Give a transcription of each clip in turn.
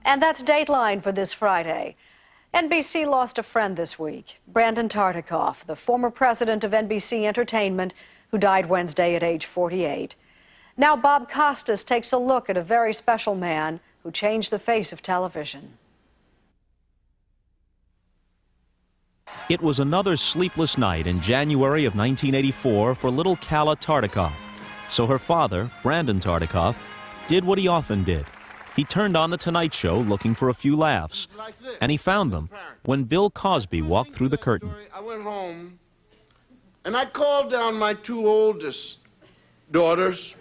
And that's Dateline for this Friday. NBC lost a friend this week. Brandon Tartikoff, the former president of NBC Entertainment, who died Wednesday at age 48. Now Bob Costas takes a look at a very special man who changed the face of television. It was another sleepless night in January of 1984 for little Calla Tartikoff. So her father, Brandon Tartikoff, did what he often did. He turned on The Tonight Show looking for a few laughs, and he found them when Bill Cosby walked through the curtain. I went home, and I called down my two oldest daughters.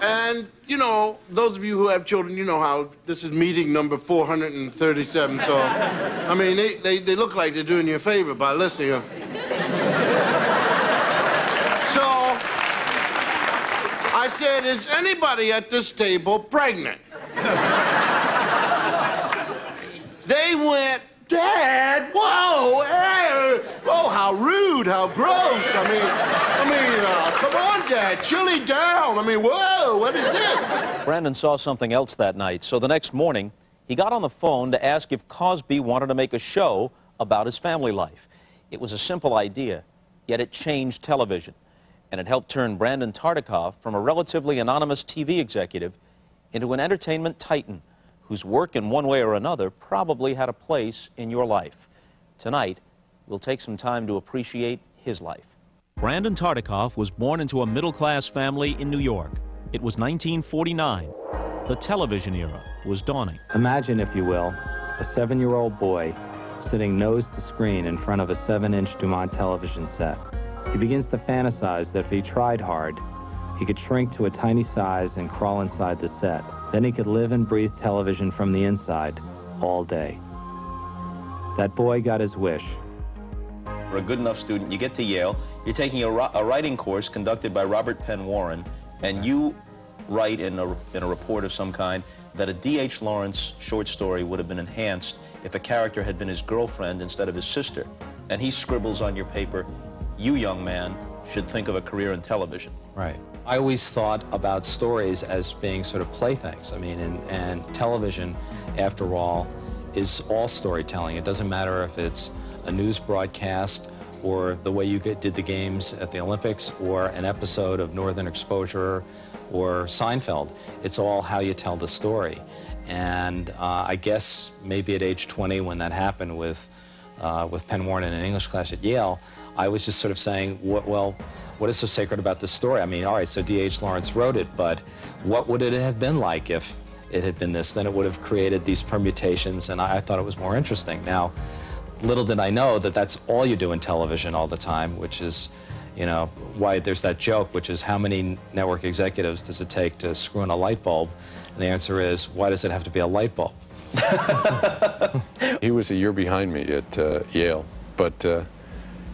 And, you know, those of you who have children, you know how this is meeting number 437, so, I mean, they look like they're doing you a favor by listening. So, I said, is anybody at this table pregnant? They went, Dad, whoa, hey, oh, how rude, how gross. I mean, come on, Dad, chilly down. I mean, whoa, what is this? Brandon saw something else that night, so the next morning, he got on the phone to ask if Cosby wanted to make a show about his family life. It was a simple idea, yet it changed television, and it helped turn Brandon Tartikoff from a relatively anonymous TV executive into an entertainment titan whose work in one way or another probably had a place in your life. Tonight, we'll take some time to appreciate his life. Brandon Tartikoff was born into a middle-class family in New York. It was 1949. The television era was dawning. Imagine, if you will, a 7-year-old boy sitting nose to screen in front of a 7-inch Dumont television set. He begins to fantasize that if he tried hard, he could shrink to a tiny size and crawl inside the set. Then he could live and breathe television from the inside all day. That boy got his wish. For a good enough student, you get to Yale, you're taking a writing course conducted by Robert Penn Warren, and you write in a report of some kind that a D.H. Lawrence short story would have been enhanced if a character had been his girlfriend instead of his sister. And he scribbles on your paper, you, young man, should think of a career in television. Right. I always thought about stories as being sort of playthings. I mean, and television, after all, is all storytelling. It doesn't matter if it's a news broadcast or the way you did the games at the Olympics or an episode of Northern Exposure or Seinfeld. It's all how you tell the story. And I guess maybe at age 20 when that happened with Penn Warren in an English class at Yale, I was just sort of saying, well, what is so sacred about this story? I mean, all right, so D.H. Lawrence wrote it, but what would it have been like if it had been this? Then it would have created these permutations, and I thought it was more interesting. Now, little did I know that that's all you do in television all the time, which is, you know, why there's that joke, which is how many network executives does it take to screw in a light bulb? And the answer is, why does it have to be a light bulb? He was a year behind me at Yale, but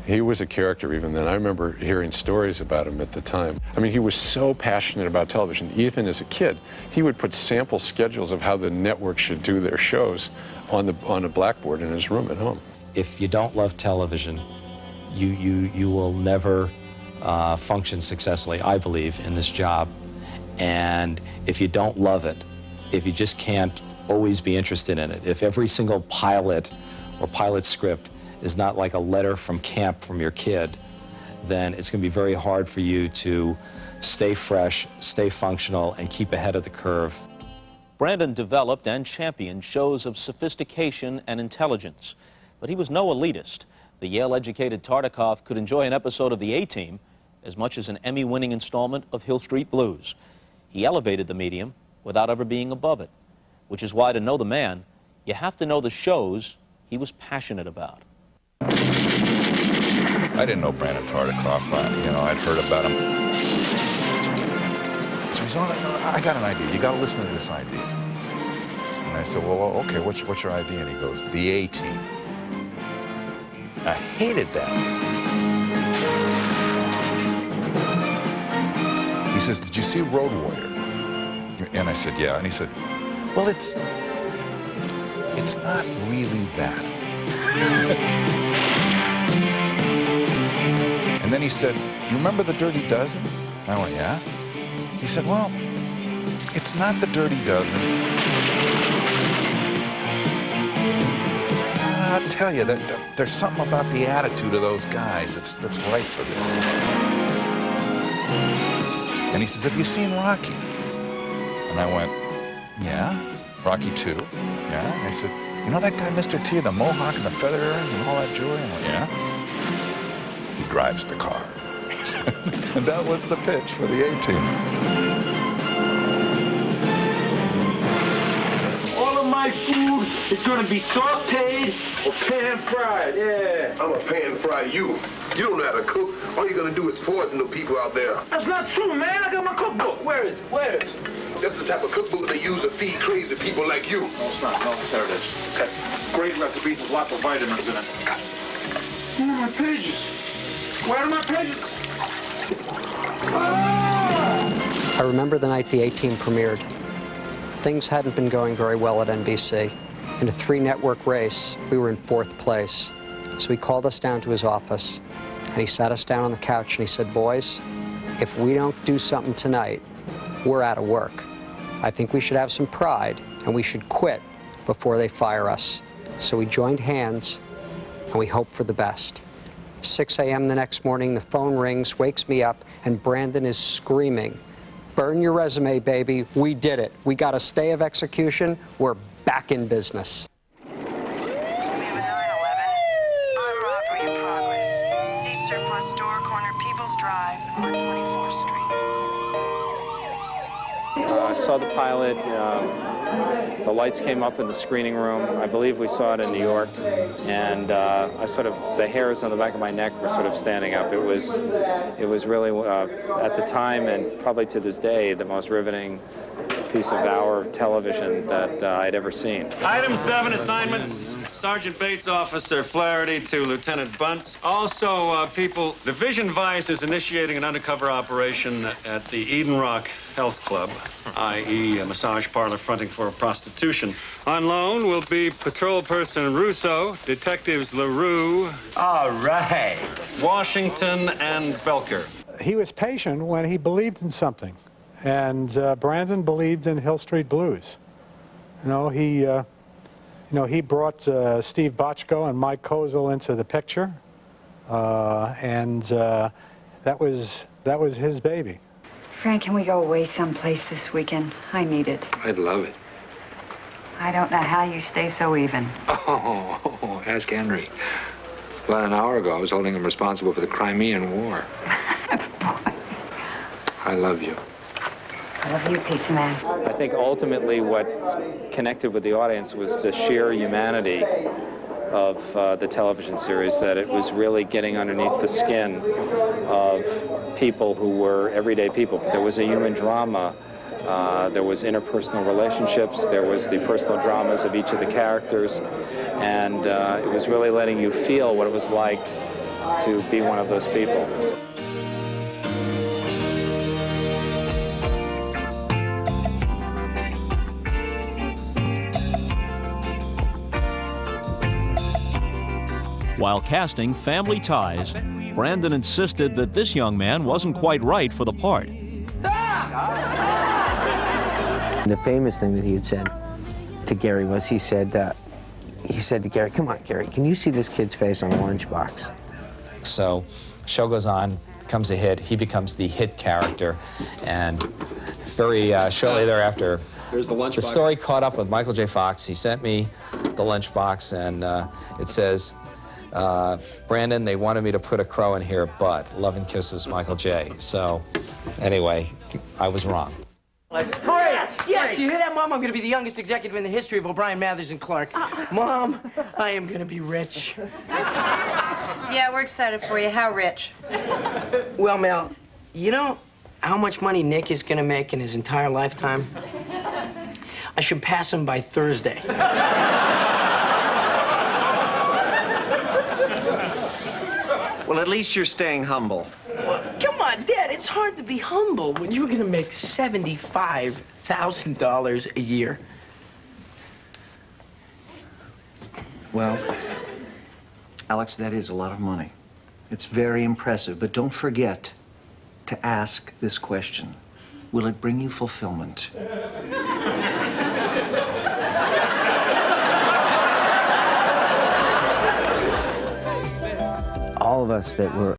he was a character even then. I remember hearing stories about him at the time. I mean, he was so passionate about television. Even as a kid, he would put sample schedules of how the network should do their shows on a blackboard in his room at home. If you don't love television, you will never function successfully, I believe, in this job. And if you don't love it, if you just can't always be interested in it, if every single pilot or pilot script is not like a letter from camp from your kid, then it's going to be very hard for you to stay fresh, stay functional, and keep ahead of the curve. Brandon developed and championed shows of sophistication and intelligence, but he was no elitist. The Yale-educated Tartikoff could enjoy an episode of The A-Team as much as an Emmy-winning installment of Hill Street Blues. He elevated the medium without ever being above it, which is why to know the man, you have to know the shows he was passionate about. I didn't know Brandon Tartikoff. You know, I'd heard about him. So he said, oh, I got an idea. You got to listen to this idea. And I said, well, okay, what's your idea? And he goes, The A-Team. I hated that. He says, did you see Road Warrior? And I said, yeah. And he said, well, it's not really that. And then he said, you remember The Dirty Dozen? I went, yeah. He said, well, it's not The Dirty Dozen. gotta tell you, there's something about the attitude of those guys that's right for this. And he says, have you seen Rocky? And I went, yeah, Rocky 2, yeah. And I said, you know that guy, Mr. T, the mohawk and the feather earrings and all that jewelry? I went, yeah. He drives the car. And that was the pitch for the A-Team. All of my food is going to be sauteed or pan-fried, yeah. I'm a pan-fry you. You don't know how to cook. All you're going to do is poison the people out there. That's not true, man. I got my cookbook. Where is it? Where is it? That's the type of cookbook they use to feed crazy people like you. No, it's not. No, there it is. It's got great recipes with lots of vitamins in it. Where are my pages? Where are my pages? I remember the night the A-Team premiered. Things hadn't been going very well at NBC. In a 3-network race, we were in 4th place. So he called us down to his office, and he sat us down on the couch, and he said, boys, if we don't do something tonight, we're out of work. I think we should have some pride, and we should quit before they fire us. So we joined hands, and we hoped for the best. 6 a.m. the next morning, the phone rings, wakes me up, and Brandon is screaming, burn your resume, baby. We did it. We got a stay of execution. We're back in business. We have a 911. Armed robbery in progress. See surplus store, corner People's Drive, North 24th Street. I saw the pilot. The lights came up in the screening room. I believe we saw it in New York, and the hairs on the back of my neck were sort of standing up. It was really, at the time and probably to this day, the most riveting piece of our television that I'd ever seen. Item 7, assignments. Sergeant Bates, Officer Flaherty to Lieutenant Bunce. Also, people, Division Vice is initiating an undercover operation at the Eden Rock Health Club, i.e. a massage parlor fronting for prostitution. On loan will be patrol person Russo, detectives LaRue. All right. Washington, and Belker. He was patient when he believed in something. And Brandon believed in Hill Street Blues. He brought Steve Bochco and Mike Kozel into the picture, and that was his baby. Frank, can we go away someplace this weekend? I need it. I'd love it. I don't know how you stay so even. Oh, ask Henry. About an hour ago, I was holding him responsible for the Crimean War. Boy. I love you. I love you, Pizza Man. I think ultimately what connected with the audience was the sheer humanity of the television series, that it was really getting underneath the skin of people who were everyday people. There was a human drama. There was interpersonal relationships. There was the personal dramas of each of the characters. And it was really letting you feel what it was like to be one of those people. While casting Family Ties, Brandon insisted that this young man wasn't quite right for the part. The famous thing that he had said to Gary was, he said to Gary, come on, Gary, can you see this kid's face on the lunchbox? So, show goes on, becomes a hit. He becomes the hit character, and very shortly thereafter, there's the lunchbox. The story caught up with Michael J. Fox. He sent me the lunchbox, and it says, Brandon, they wanted me to put a crow in here, but love and kisses, Michael J. So, anyway, I was wrong. That's great! Yes, you hear that, Mom? I'm going to be the youngest executive in the history of O'Brien, Mathers, and Clark. Mom, I am going to be rich. Yeah, we're excited for you. How rich? Well, Mel, you know how much money Nick is going to make in his entire lifetime? I should pass him by Thursday. Well, at least you're staying humble. Well, come on, Dad, it's hard to be humble when you're going to make $75,000 a year. Well, Alex, that is a lot of money. It's very impressive, but don't forget to ask this question. Will it bring you fulfillment? all of us that were